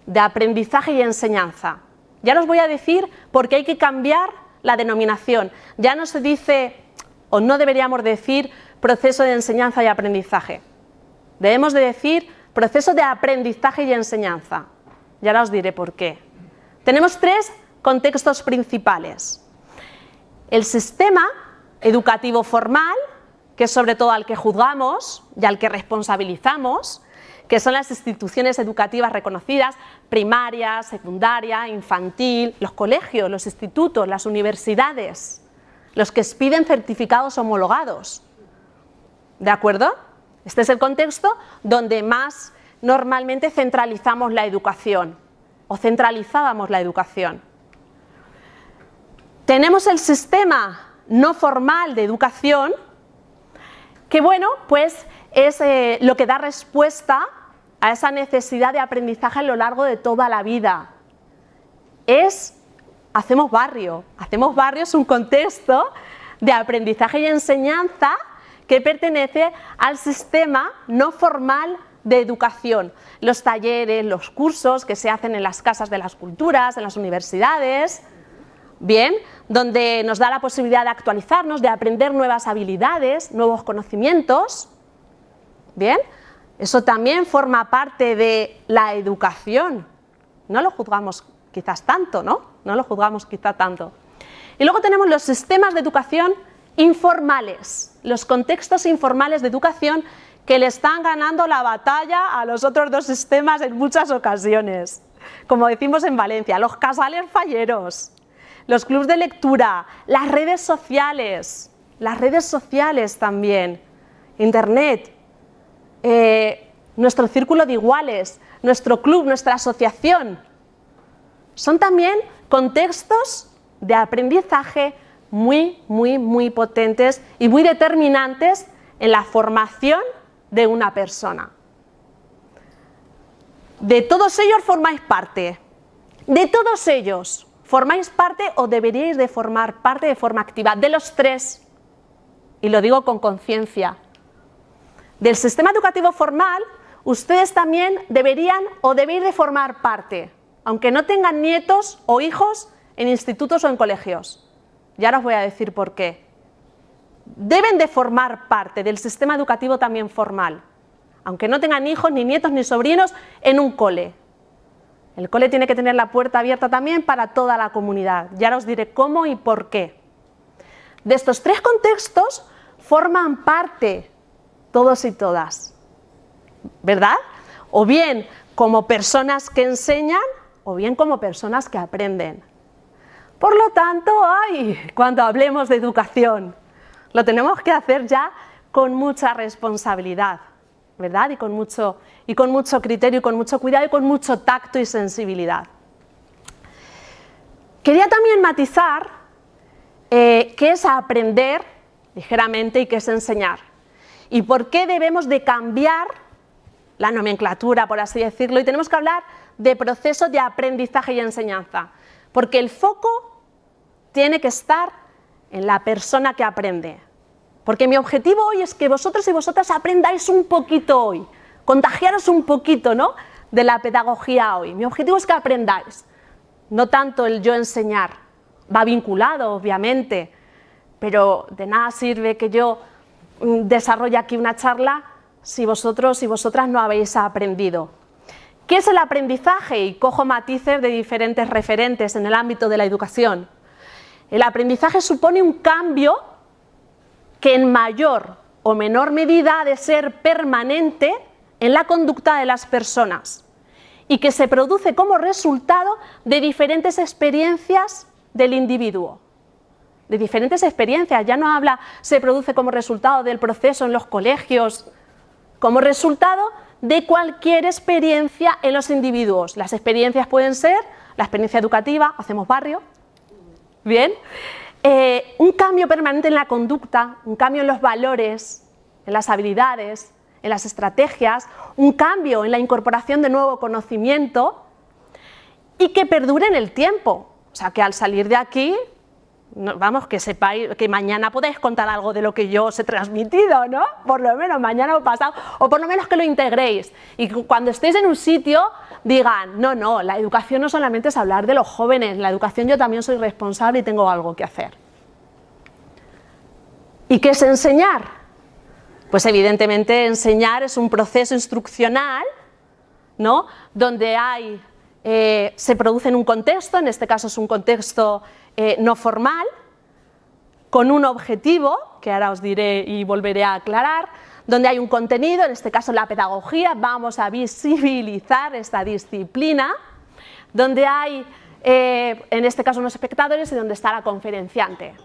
de aprendizaje y enseñanza, Ya os voy a decir por qué hay que cambiar la denominación. Ya no se dice, o no deberíamos decir, proceso de enseñanza y aprendizaje. Debemos de decir proceso de aprendizaje y enseñanza. Y ahora os diré por qué. Tenemos 3 contextos principales. El sistema educativo formal, que es sobre todo al que juzgamos y al que responsabilizamos, que son las instituciones educativas reconocidas, primaria, secundaria, infantil, los colegios, los institutos, las universidades, los que expiden certificados homologados. ¿De acuerdo? Este es el contexto donde más normalmente centralizamos la educación, o centralizábamos la educación. Tenemos el sistema no formal de educación, que bueno, pues es lo que da respuesta a esa necesidad de aprendizaje a lo largo de toda la vida. Hacemos barrio es un contexto de aprendizaje y enseñanza que pertenece al sistema no formal de educación. Los talleres, los cursos que se hacen en las casas de las culturas, en las universidades, bien, donde nos da la posibilidad de actualizarnos, de aprender nuevas habilidades, nuevos conocimientos. Bien, eso también forma parte de la educación. No lo juzgamos quizás tanto, ¿no? No lo juzgamos quizá tanto. Y luego tenemos los sistemas de educación informales, los contextos informales de educación que le están ganando la batalla a los otros 2 sistemas en muchas ocasiones. Como decimos en Valencia, los casales falleros, los clubs de lectura, las redes sociales también, internet, nuestro círculo de iguales, nuestro club, nuestra asociación. Son también contextos de aprendizaje muy potentes y muy determinantes en la formación de una persona. De todos ellos formáis parte. De todos ellos formáis parte o deberíais de formar parte de forma activa. De los 3, y lo digo con conciencia. Del sistema educativo formal, ustedes también deberían o debéis de formar parte, aunque no tengan nietos o hijos en institutos o en colegios. Y ahora os voy a decir por qué. Deben de formar parte del sistema educativo también formal, aunque no tengan hijos, ni nietos, ni sobrinos en un cole. El cole tiene que tener la puerta abierta también para toda la comunidad. Y ahora os diré cómo y por qué. De estos 3 contextos forman parte todos y todas, ¿verdad? O bien como personas que enseñan, o bien como personas que aprenden. Por lo tanto, cuando hablemos de educación, lo tenemos que hacer ya con mucha responsabilidad, ¿verdad? Y con mucho criterio, y con mucho cuidado, y con mucho tacto y sensibilidad. Quería también matizar qué es aprender ligeramente y qué es enseñar. Y por qué debemos de cambiar la nomenclatura, por así decirlo, y tenemos que hablar de proceso de aprendizaje y enseñanza. Porque el foco tiene que estar en la persona que aprende. Porque mi objetivo hoy es que vosotros y vosotras aprendáis un poquito hoy, contagiaros un poquito, ¿no?, de la pedagogía hoy. Mi objetivo es que aprendáis, no tanto el yo enseñar. Va vinculado, obviamente, pero de nada sirve que yo desarrolle aquí una charla si vosotros y vosotras no habéis aprendido. ¿Qué es el aprendizaje? Y cojo matices de diferentes referentes en el ámbito de la educación. El aprendizaje supone un cambio que en mayor o menor medida ha de ser permanente en la conducta de las personas y que se produce como resultado de diferentes experiencias del individuo. De diferentes experiencias, ya no habla se produce como resultado del proceso en los colegios, como resultado de cualquier experiencia en los individuos. Las experiencias pueden ser la experiencia educativa, hacemos barrio, bien, un cambio permanente en la conducta, un cambio en los valores, en las habilidades, en las estrategias, un cambio en la incorporación de nuevo conocimiento y que perdure en el tiempo. O sea, que al salir de aquí No, vamos, que sepáis, que mañana podéis contar algo de lo que yo os he transmitido, ¿no? Por lo menos mañana o pasado, o por lo menos que lo integréis. Y cuando estéis en un sitio, digan, no, la educación no solamente es hablar de los jóvenes, la educación yo también soy responsable y tengo algo que hacer. ¿Y qué es enseñar? Pues evidentemente enseñar es un proceso instruccional, ¿no? Donde se produce en un contexto, en este caso es un contexto no formal, con un objetivo, que ahora os diré y volveré a aclarar, donde hay un contenido, en este caso la pedagogía, vamos a visibilizar esta disciplina, donde hay, en este caso, unos espectadores y donde está la conferenciante,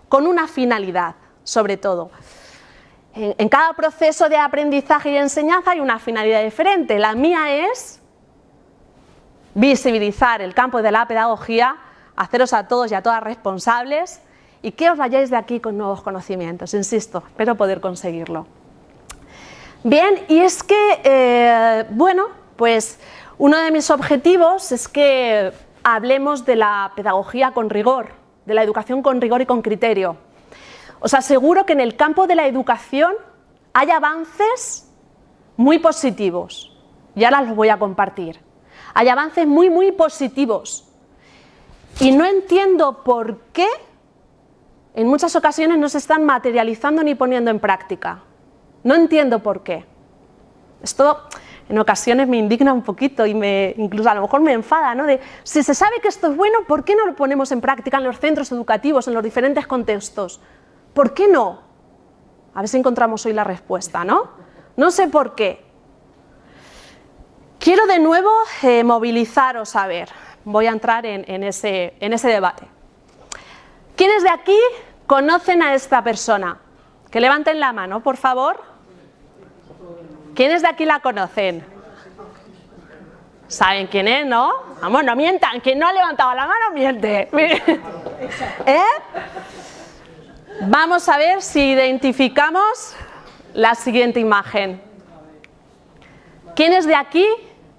con una finalidad, sobre todo. En cada proceso de aprendizaje y de enseñanza hay una finalidad diferente. La mía es visibilizar el campo de la pedagogía, haceros a todos y a todas responsables y que os vayáis de aquí con nuevos conocimientos, insisto, espero poder conseguirlo. Bien, y es que, bueno, pues uno de mis objetivos es que hablemos de la pedagogía con rigor, de la educación con rigor y con criterio. Os aseguro que en el campo de la educación hay avances muy positivos y ahora los voy a compartir. Hay avances muy positivos. Y no entiendo por qué en muchas ocasiones no se están materializando ni poniendo en práctica. No entiendo por qué. Esto en ocasiones me indigna un poquito y incluso a lo mejor me enfada, ¿no? De, si se sabe que esto es bueno, ¿por qué no lo ponemos en práctica en los centros educativos, en los diferentes contextos? ¿Por qué no? A ver si encontramos hoy la respuesta, ¿no? No sé por qué. Quiero de nuevo movilizaros a ver. Voy a entrar en ese debate. ¿Quiénes de aquí conocen a esta persona? Que levanten la mano, por favor. ¿Quiénes de aquí la conocen? ¿Saben quién es, no? Vamos, no mientan. Quien no ha levantado la mano miente. Vamos a ver si identificamos la siguiente imagen. ¿Quiénes de aquí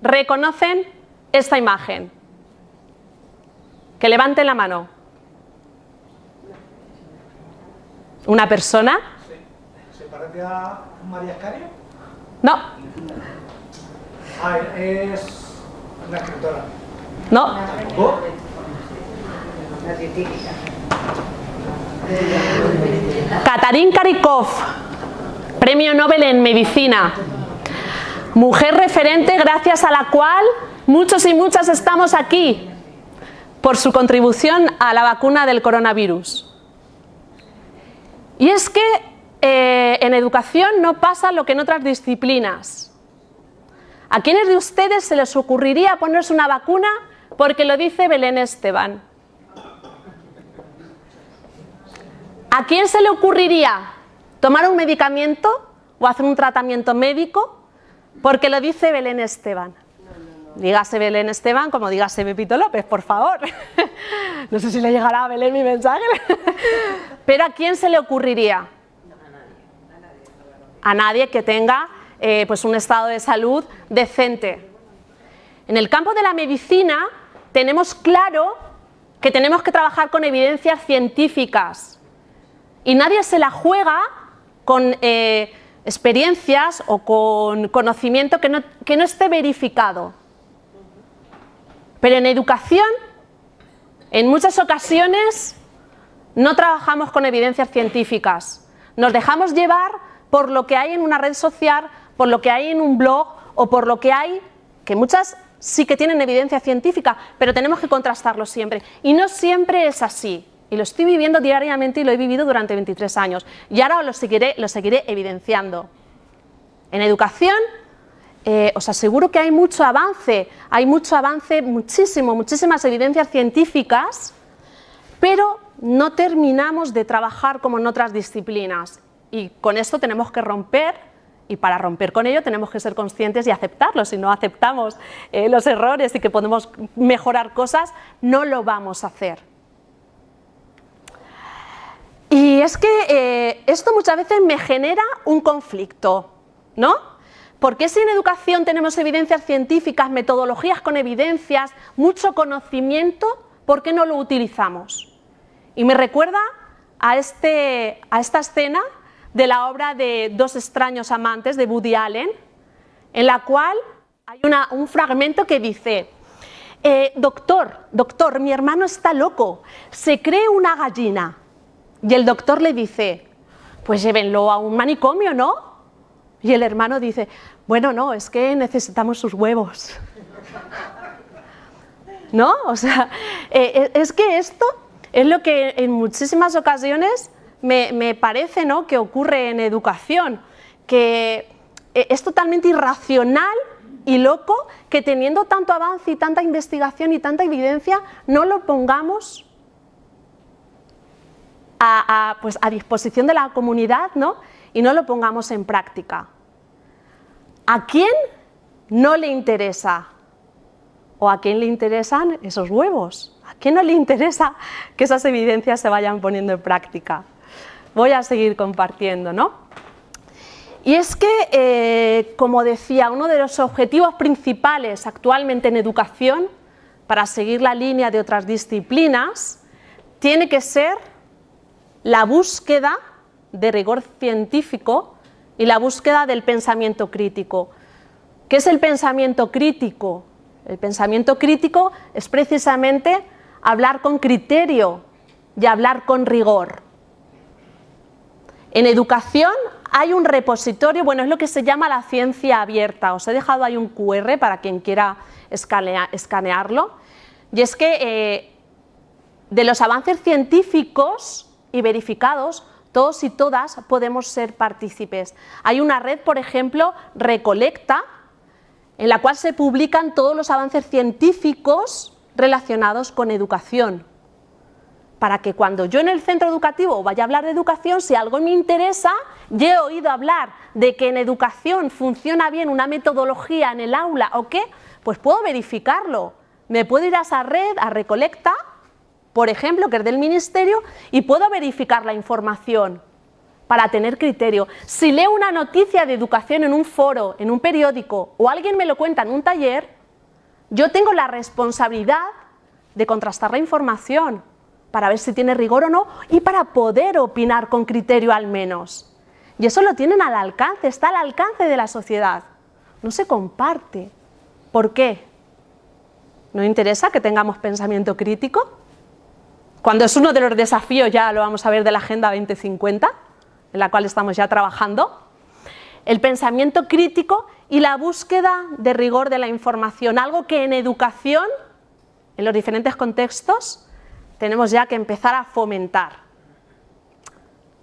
reconocen esta imagen? Que levanten la mano. ¿Una persona? ¿Se parece a María Escario? No. Ah, es una escritora. No. ¿Tampoco? Katarín Karikov, Premio Nobel en Medicina. Mujer referente gracias a la cual muchos y muchas estamos aquí por su contribución a la vacuna del coronavirus. Y es que en educación no pasa lo que en otras disciplinas. ¿A quiénes de ustedes se les ocurriría ponerse una vacuna porque lo dice Belén Esteban? ¿A quién se le ocurriría tomar un medicamento o hacer un tratamiento médico porque lo dice Belén Esteban? Dígase Belén Esteban como dígase Pepito López, por favor. No sé si le llegará a Belén mi mensaje. Pero ¿a quién se le ocurriría? A nadie que tenga pues un estado de salud decente. En el campo de la medicina tenemos claro que tenemos que trabajar con evidencias científicas y nadie se la juega con experiencias o con conocimiento que no esté verificado. Pero en educación, en muchas ocasiones, no trabajamos con evidencias científicas. Nos dejamos llevar por lo que hay en una red social, por lo que hay en un blog o por lo que hay, que muchas sí que tienen evidencia científica, pero tenemos que contrastarlo siempre. Y no siempre es así. Y lo estoy viviendo diariamente y lo he vivido durante 23 años. Y ahora lo seguiré evidenciando. En educación, os aseguro que hay mucho avance, muchísimas evidencias científicas, pero no terminamos de trabajar como en otras disciplinas. Y con esto tenemos que romper, y para romper con ello tenemos que ser conscientes y aceptarlos. Si no aceptamos los errores y que podemos mejorar cosas, no lo vamos a hacer. Y es que esto muchas veces me genera un conflicto, ¿no? Porque si en educación tenemos evidencias científicas, metodologías con evidencias, mucho conocimiento, ¿por qué no lo utilizamos? Y me recuerda a esta escena de la obra de Dos extraños amantes de Woody Allen, en la cual hay un fragmento que dice: doctor, mi hermano está loco, se cree una gallina. Y el doctor le dice: pues llévenlo a un manicomio, ¿no? Y el hermano dice: bueno, no, es que necesitamos sus huevos. ¿No? O sea, es que esto es lo que en muchísimas ocasiones me parece, ¿no?, que ocurre en educación, que es totalmente irracional y loco que teniendo tanto avance y tanta investigación y tanta evidencia no lo pongamos pues a disposición de la comunidad, ¿no?, y no lo pongamos en práctica. ¿A quién no le interesa? ¿O a quién le interesan esos huevos? ¿A quién no le interesa que esas evidencias se vayan poniendo en práctica? Voy a seguir compartiendo, ¿no? Y es que, como decía, uno de los objetivos principales actualmente en educación, para seguir la línea de otras disciplinas, tiene que ser la búsqueda de rigor científico y la búsqueda del pensamiento crítico. ¿Qué es el pensamiento crítico? El pensamiento crítico es precisamente hablar con criterio y hablar con rigor. En educación hay un repositorio, bueno, es lo que se llama la ciencia abierta. Os he dejado ahí un QR para quien quiera escanearlo. Y es que de los avances científicos y verificados, todos y todas podemos ser partícipes. Hay una red, por ejemplo, Recolecta, en la cual se publican todos los avances científicos relacionados con educación, para que cuando yo en el centro educativo vaya a hablar de educación, si algo me interesa, ya he oído hablar de que en educación funciona bien una metodología en el aula o qué, pues puedo verificarlo. Me puedo ir a esa red, a Recolecta, por ejemplo, que es del Ministerio, y puedo verificar la información para tener criterio. Si leo una noticia de educación en un foro, en un periódico, o alguien me lo cuenta en un taller, yo tengo la responsabilidad de contrastar la información para ver si tiene rigor o no y para poder opinar con criterio al menos. Y eso lo tienen al alcance, está al alcance de la sociedad. No se comparte. ¿Por qué? ¿No interesa que tengamos pensamiento crítico? Cuando es uno de los desafíos, ya lo vamos a ver, de la Agenda 2050, en la cual estamos ya trabajando, el pensamiento crítico y la búsqueda de rigor de la información, algo que en educación, en los diferentes contextos, tenemos ya que empezar a fomentar.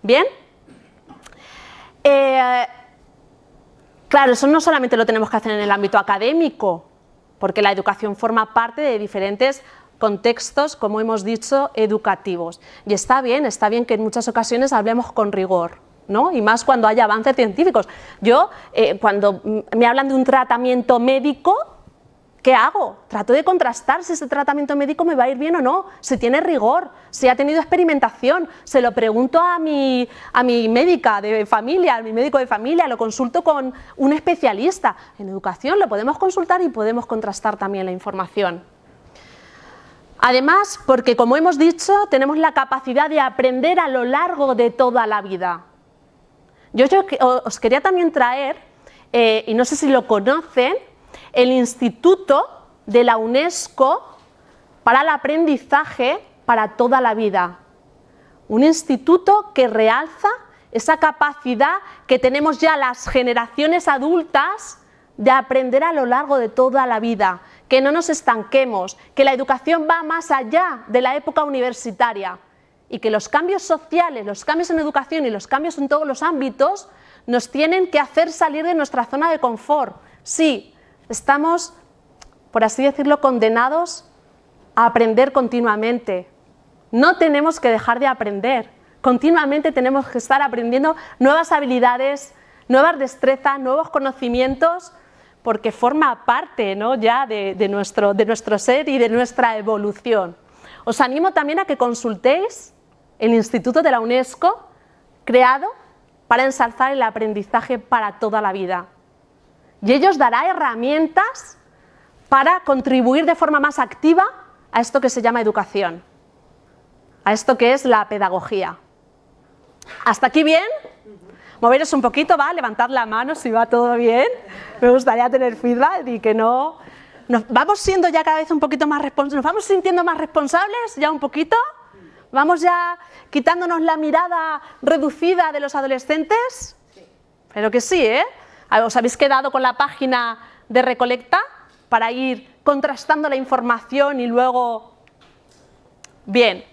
¿Bien? Claro, eso no solamente lo tenemos que hacer en el ámbito académico, porque la educación forma parte de diferentes contextos, como hemos dicho, educativos. Y está bien que en muchas ocasiones hablemos con rigor, ¿no? Y más cuando haya avances científicos. Yo, cuando me hablan de un tratamiento médico, ¿qué hago? Trato de contrastar si ese tratamiento médico me va a ir bien o no, si tiene rigor, si ha tenido experimentación. Se lo pregunto a mi médica de familia, a mi médico de familia, lo consulto con un especialista. En educación lo podemos consultar y podemos contrastar también la información. Además, porque como hemos dicho, tenemos la capacidad de aprender a lo largo de toda la vida. Yo os quería también traer, y no sé si lo conocen, el Instituto de la UNESCO para el Aprendizaje para toda la vida. Un instituto que realza esa capacidad que tenemos ya las generaciones adultas de aprender a lo largo de toda la vida, que no nos estanquemos, que la educación va más allá de la época universitaria y que los cambios sociales, los cambios en educación y los cambios en todos los ámbitos nos tienen que hacer salir de nuestra zona de confort. Sí, estamos, por así decirlo, condenados a aprender continuamente. No tenemos que dejar de aprender. Continuamente tenemos que estar aprendiendo nuevas habilidades, nuevas destrezas, nuevos conocimientos, porque forma parte, ¿no?, ya de nuestro ser y de nuestra evolución. Os animo también a que consultéis el Instituto de la UNESCO, creado para ensalzar el aprendizaje para toda la vida. Y ello os dará herramientas para contribuir de forma más activa a esto que se llama educación. a esto que es la pedagogía. ¿Hasta aquí bien? Moveros un poquito, ¿va? Levantad la mano si va todo bien. Me gustaría tener feedback y que no... Nos vamos siendo ya cada vez un poquito más responsables, nos vamos sintiendo más responsables ya un poquito, vamos ya quitándonos la mirada reducida de los adolescentes, pero que sí, ¿eh? ¿Os habéis quedado con la página de Recolecta para ir contrastando la información y luego... Bien.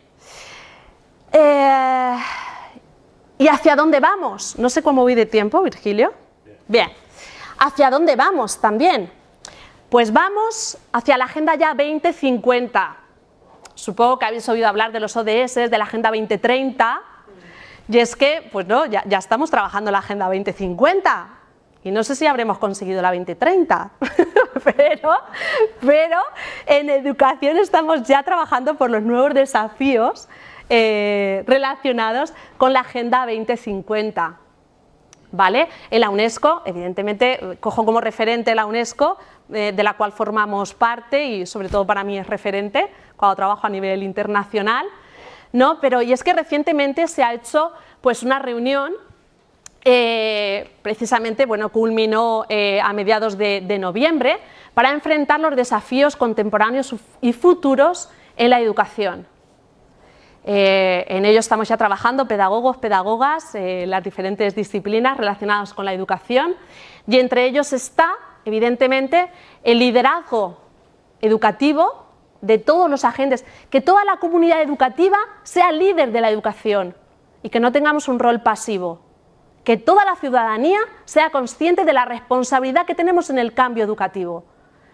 ¿Y hacia dónde vamos? No sé cómo voy de tiempo, Virgilio. Bien. ¿Hacia dónde vamos también? Pues vamos hacia la Agenda ya 2050. Supongo que habéis oído hablar de los ODS, de la Agenda 2030, y es que, pues no, ya estamos trabajando en la Agenda 2050, y no sé si habremos conseguido la 2030, pero en educación estamos ya trabajando por los nuevos desafíos relacionados con la Agenda 2050. ¿Vale? En la UNESCO, evidentemente, cojo como referente la UNESCO, de la cual formamos parte y sobre todo para mí es referente cuando trabajo a nivel internacional, ¿no? Pero y es que recientemente se ha hecho pues una reunión, precisamente, bueno, culminó a mediados de noviembre, para enfrentar los desafíos contemporáneos y futuros en la educación. En ello estamos ya trabajando pedagogos, pedagogas, las diferentes disciplinas relacionadas con la educación, y entre ellos está, evidentemente, el liderazgo educativo de todos los agentes, que toda la comunidad educativa sea líder de la educación y que no tengamos un rol pasivo, que toda la ciudadanía sea consciente de la responsabilidad que tenemos en el cambio educativo,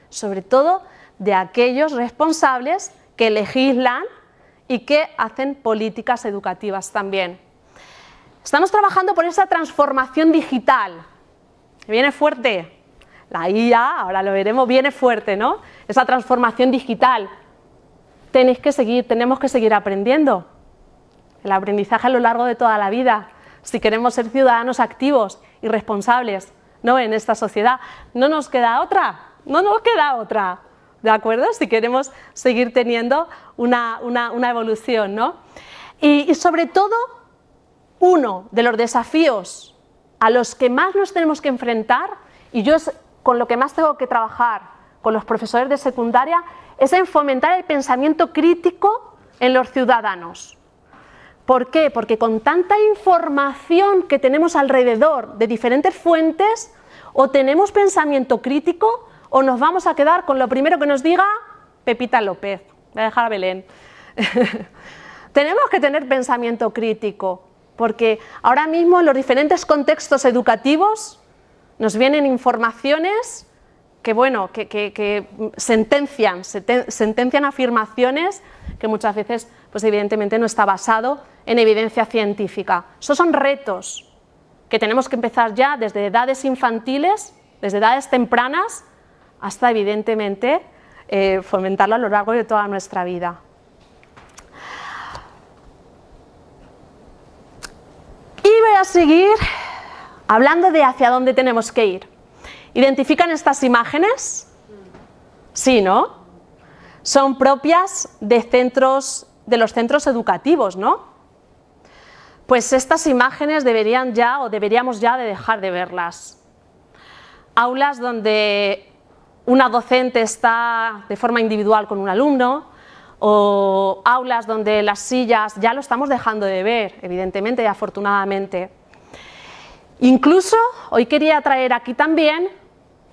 sobre todo de aquellos responsables que legislan y que hacen políticas educativas también. Estamos trabajando por esa transformación digital. Viene fuerte. La IA, ahora lo veremos, viene fuerte, ¿no? Esa transformación digital. Tenemos que seguir aprendiendo. El aprendizaje a lo largo de toda la vida. Si queremos ser ciudadanos activos y responsables, ¿no? En esta sociedad, no nos queda otra. No nos queda otra. ¿De acuerdo? Si queremos seguir teniendo una evolución, ¿no? Y sobre todo, uno de los desafíos a los que más nos tenemos que enfrentar, y yo es con lo que más tengo que trabajar con los profesores de secundaria, es en fomentar el pensamiento crítico en los ciudadanos. ¿Por qué? Porque con tanta información que tenemos alrededor de diferentes fuentes, o tenemos pensamiento crítico, o nos vamos a quedar con lo primero que nos diga Pepita López. Voy a dejar a Belén. Tenemos que tener pensamiento crítico, porque ahora mismo en los diferentes contextos educativos nos vienen informaciones que, bueno, que sentencian afirmaciones que muchas veces, pues evidentemente no está basado en evidencia científica. Esos son retos que tenemos que empezar ya desde edades infantiles, desde edades tempranas, hasta evidentemente fomentarlo a lo largo de toda nuestra vida. Y voy a seguir hablando de hacia dónde tenemos que ir. ¿Identifican estas imágenes? Sí, ¿no? Son propias de los centros educativos, ¿no? Pues estas imágenes deberíamos ya de dejar de verlas. Aulas donde una docente está de forma individual con un alumno, o aulas donde las sillas ya lo estamos dejando de ver, evidentemente y afortunadamente. Incluso hoy quería traer aquí también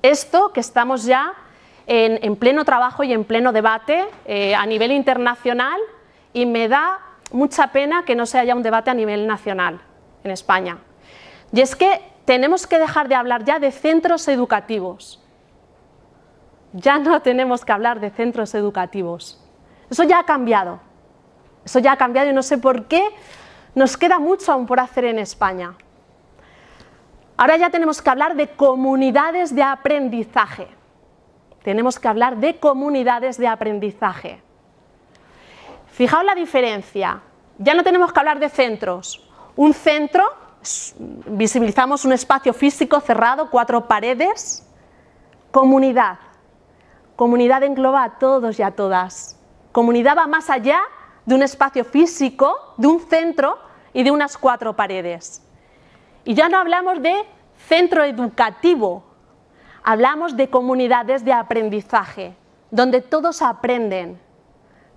esto que estamos ya en pleno trabajo y en pleno debate a nivel internacional, y me da mucha pena que no se haya un debate a nivel nacional en España. Y es que tenemos que dejar de hablar ya de centros educativos. Ya no tenemos que hablar de centros educativos. Eso ya ha cambiado. Eso ya ha cambiado y no sé por qué nos queda mucho aún por hacer en España. Ahora ya tenemos que hablar de comunidades de aprendizaje. Tenemos que hablar de comunidades de aprendizaje. Fijaos la diferencia. Ya no tenemos que hablar de centros. Un centro, visibilizamos un espacio físico cerrado, 4 paredes. Comunidad. Comunidad engloba a todos y a todas. Comunidad va más allá de un espacio físico, de un centro y de unas 4 paredes. Y ya no hablamos de centro educativo, hablamos de comunidades de aprendizaje, donde todos aprenden.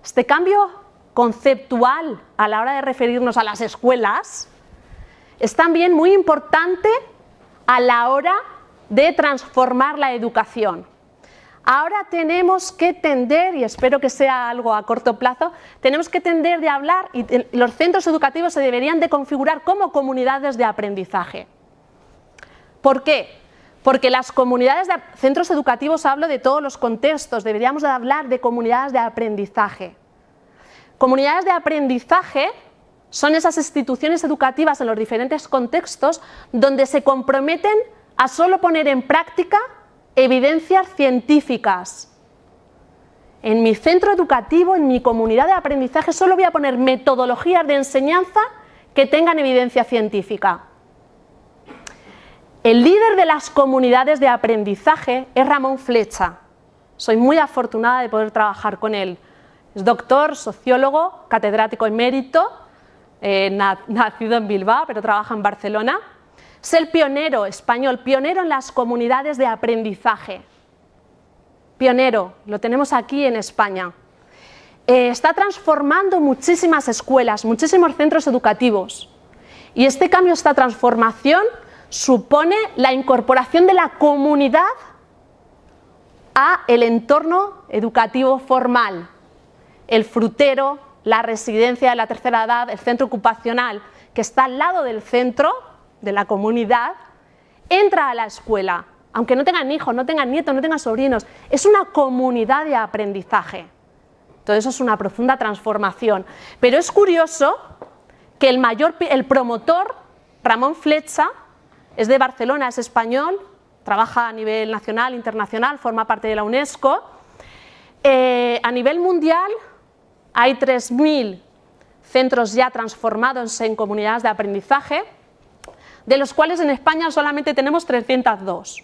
Este cambio conceptual a la hora de referirnos a las escuelas es también muy importante a la hora de transformar la educación. Ahora tenemos que tender, y espero que sea algo a corto plazo, tenemos que tender de hablar y los centros educativos se deberían de configurar como comunidades de aprendizaje. ¿Por qué? Porque las comunidades de centros educativos, hablo de todos los contextos, deberíamos de hablar de comunidades de aprendizaje. Comunidades de aprendizaje son esas instituciones educativas en los diferentes contextos donde se comprometen a solo poner en práctica evidencias científicas. En mi centro educativo, en mi comunidad de aprendizaje, solo voy a poner metodologías de enseñanza que tengan evidencia científica. El líder de las comunidades de aprendizaje es Ramón Flecha. Soy muy afortunada de poder trabajar con él. Es doctor, sociólogo, catedrático emérito, nacido en Bilbao, pero trabaja en Barcelona. Es el pionero español, pionero en las comunidades de aprendizaje. Pionero, lo tenemos aquí en España. Está transformando muchísimas escuelas, muchísimos centros educativos. Y este cambio, esta transformación, supone la incorporación de la comunidad a el entorno educativo formal. El frutero, la residencia de la tercera edad, el centro ocupacional, que está al lado del centro, de la comunidad, entra a la escuela, aunque no tengan hijos, no tengan nietos, no tengan sobrinos, es una comunidad de aprendizaje. Todo eso es una profunda transformación. Pero es curioso que el promotor, Ramón Flecha, es de Barcelona, es español, trabaja a nivel nacional, internacional, forma parte de la UNESCO. A nivel mundial hay 3.000 centros ya transformados en comunidades de aprendizaje, de los cuales en España solamente tenemos 302.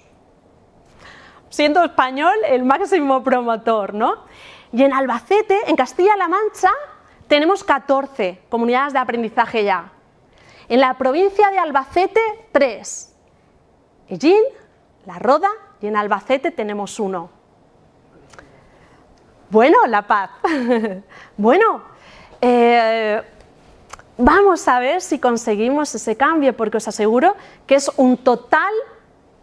Siendo español el máximo promotor, ¿no? Y en Albacete, en Castilla-La Mancha, tenemos 14 comunidades de aprendizaje ya. En la provincia de Albacete, 3. Ellín, La Roda, y en Albacete tenemos 1. Bueno, La Paz. Bueno, vamos a ver si conseguimos ese cambio, porque os aseguro que es un total.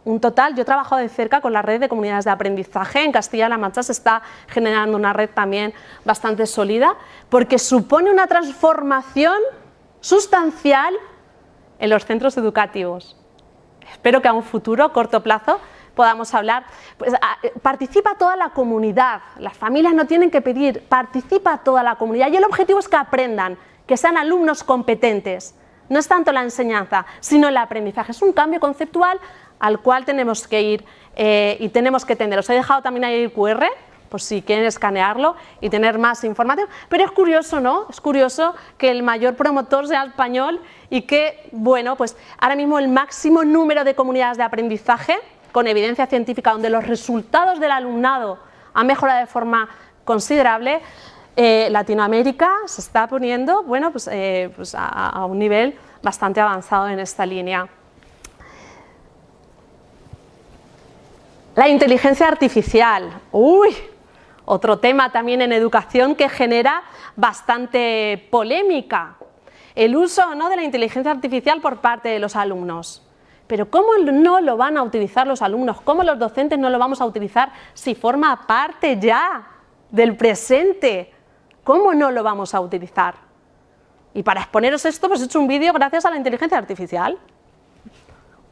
Yo he trabajado de cerca con la red de comunidades de aprendizaje. En Castilla-La Mancha se está generando una red también bastante sólida, porque supone una transformación sustancial en los centros educativos. Espero que a un futuro, corto plazo, podamos hablar. Pues, participa toda la comunidad, las familias no tienen que pedir, participa toda la comunidad y el objetivo es que aprendan, que sean alumnos competentes. No es tanto la enseñanza, sino el aprendizaje. Es un cambio conceptual al cual tenemos que ir y tenemos que tender. Os he dejado también ahí el QR, por si quieren escanearlo y tener más información. Pero es curioso, ¿no? Es curioso que el mayor promotor sea español y que, bueno, pues ahora mismo el máximo número de comunidades de aprendizaje con evidencia científica donde los resultados del alumnado han mejorado de forma considerable, Latinoamérica se está poniendo, bueno, pues a un nivel bastante avanzado en esta línea. La inteligencia artificial, otro tema también en educación que genera bastante polémica. El uso o no de la inteligencia artificial por parte de los alumnos. Pero ¿cómo no lo van a utilizar los alumnos? ¿Cómo los docentes no lo vamos a utilizar si forma parte ya del presente? ¿Cómo no lo vamos a utilizar? Y para exponeros esto, pues he hecho un vídeo gracias a la inteligencia artificial.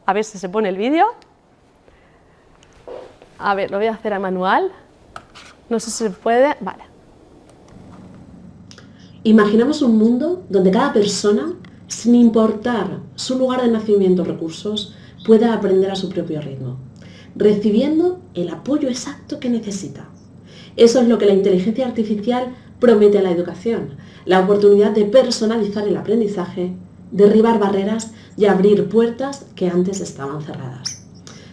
A ver si se pone el vídeo. A ver, lo voy a hacer a manual. No sé si se puede. Vale. Imaginamos un mundo donde cada persona, sin importar su lugar de nacimiento o recursos, pueda aprender a su propio ritmo, recibiendo el apoyo exacto que necesita. Eso es lo que la inteligencia artificial promete a la educación, la oportunidad de personalizar el aprendizaje, derribar barreras y abrir puertas que antes estaban cerradas.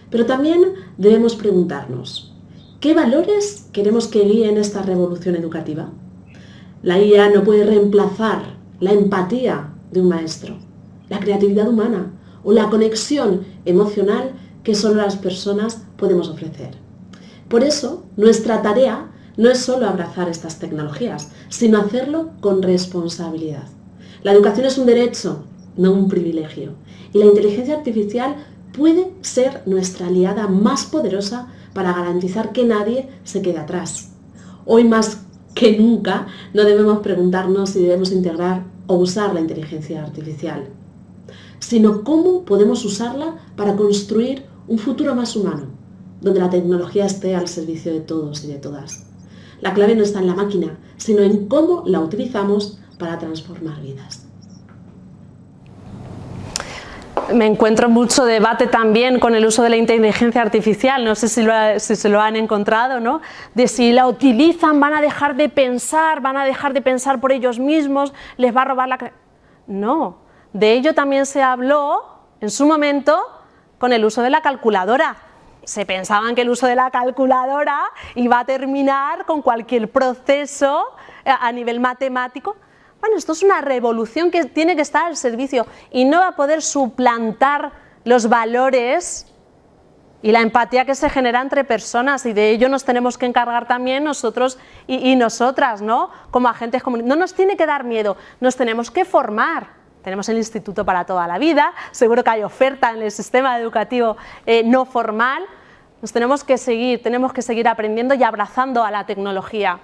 Pero también debemos preguntarnos, ¿qué valores queremos que guíen esta revolución educativa? La IA no puede reemplazar la empatía de un maestro, la creatividad humana o la conexión emocional que solo las personas podemos ofrecer. Por eso, nuestra tarea no es solo abrazar estas tecnologías, sino hacerlo con responsabilidad. La educación es un derecho, no un privilegio, y la inteligencia artificial puede ser nuestra aliada más poderosa para garantizar que nadie se quede atrás. Hoy más que nunca no debemos preguntarnos si debemos integrar o usar la inteligencia artificial, sino cómo podemos usarla para construir un futuro más humano, donde la tecnología esté al servicio de todos y de todas. La clave no está en la máquina, sino en cómo la utilizamos para transformar vidas. Me encuentro mucho debate también con el uso de la inteligencia artificial, no sé si se lo han encontrado, ¿no? De si la utilizan van a dejar de pensar por ellos mismos, les va a robar la... No, de ello también se habló en su momento con el uso de la calculadora. Se pensaban que el uso de la calculadora iba a terminar con cualquier proceso a nivel matemático. Bueno, esto es una revolución que tiene que estar al servicio y no va a poder suplantar los valores y la empatía que se genera entre personas, y de ello nos tenemos que encargar también nosotros y nosotras, ¿no? Como agentes comunitarios. No nos tiene que dar miedo, nos tenemos que formar. Tenemos el Instituto para toda la vida, seguro que hay oferta en el sistema educativo no formal. Nos tenemos que seguir aprendiendo y abrazando a la tecnología.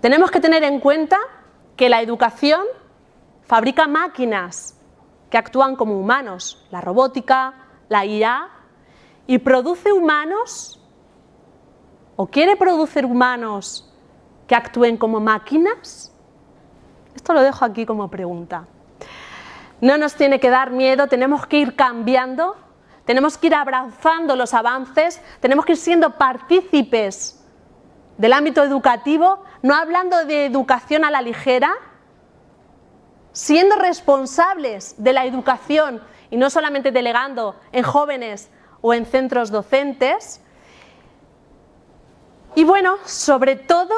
Tenemos que tener en cuenta que la educación fabrica máquinas que actúan como humanos, la robótica, la IA, y produce humanos, o quiere producir humanos que actúen como máquinas. Esto lo dejo aquí como pregunta. No nos tiene que dar miedo, tenemos que ir cambiando, tenemos que ir abrazando los avances, tenemos que ir siendo partícipes del ámbito educativo, no hablando de educación a la ligera, siendo responsables de la educación y no solamente delegando en jóvenes o en centros docentes. Y bueno, sobre todo,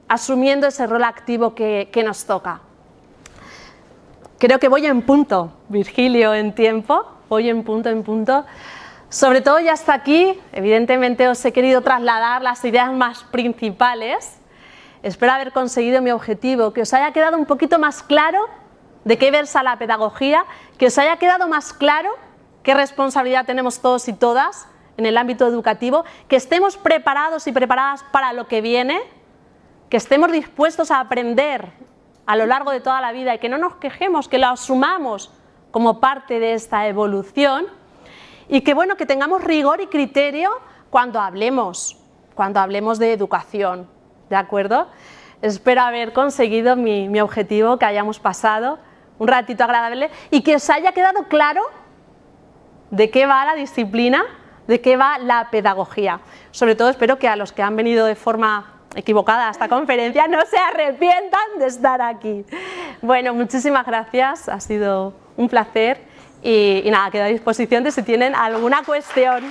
asumiendo ese rol activo que nos toca. Creo que voy en punto, Virgilio, en tiempo, voy en punto. Sobre todo ya hasta aquí, evidentemente os he querido trasladar las ideas más principales. Espero haber conseguido mi objetivo, que os haya quedado un poquito más claro de qué versa la pedagogía, que os haya quedado más claro qué responsabilidad tenemos todos y todas en el ámbito educativo, que estemos preparados y preparadas para lo que viene, que estemos dispuestos a aprender a lo largo de toda la vida y que no nos quejemos, que lo asumamos como parte de esta evolución. Y que bueno, que tengamos rigor y criterio cuando hablemos de educación, ¿de acuerdo? Espero haber conseguido mi objetivo, que hayamos pasado un ratito agradable y que os haya quedado claro de qué va la disciplina, de qué va la pedagogía. Sobre todo espero que a los que han venido de forma equivocada a esta conferencia no se arrepientan de estar aquí. Bueno, muchísimas gracias, ha sido un placer. Y nada, quedo a disposición de si tienen alguna cuestión.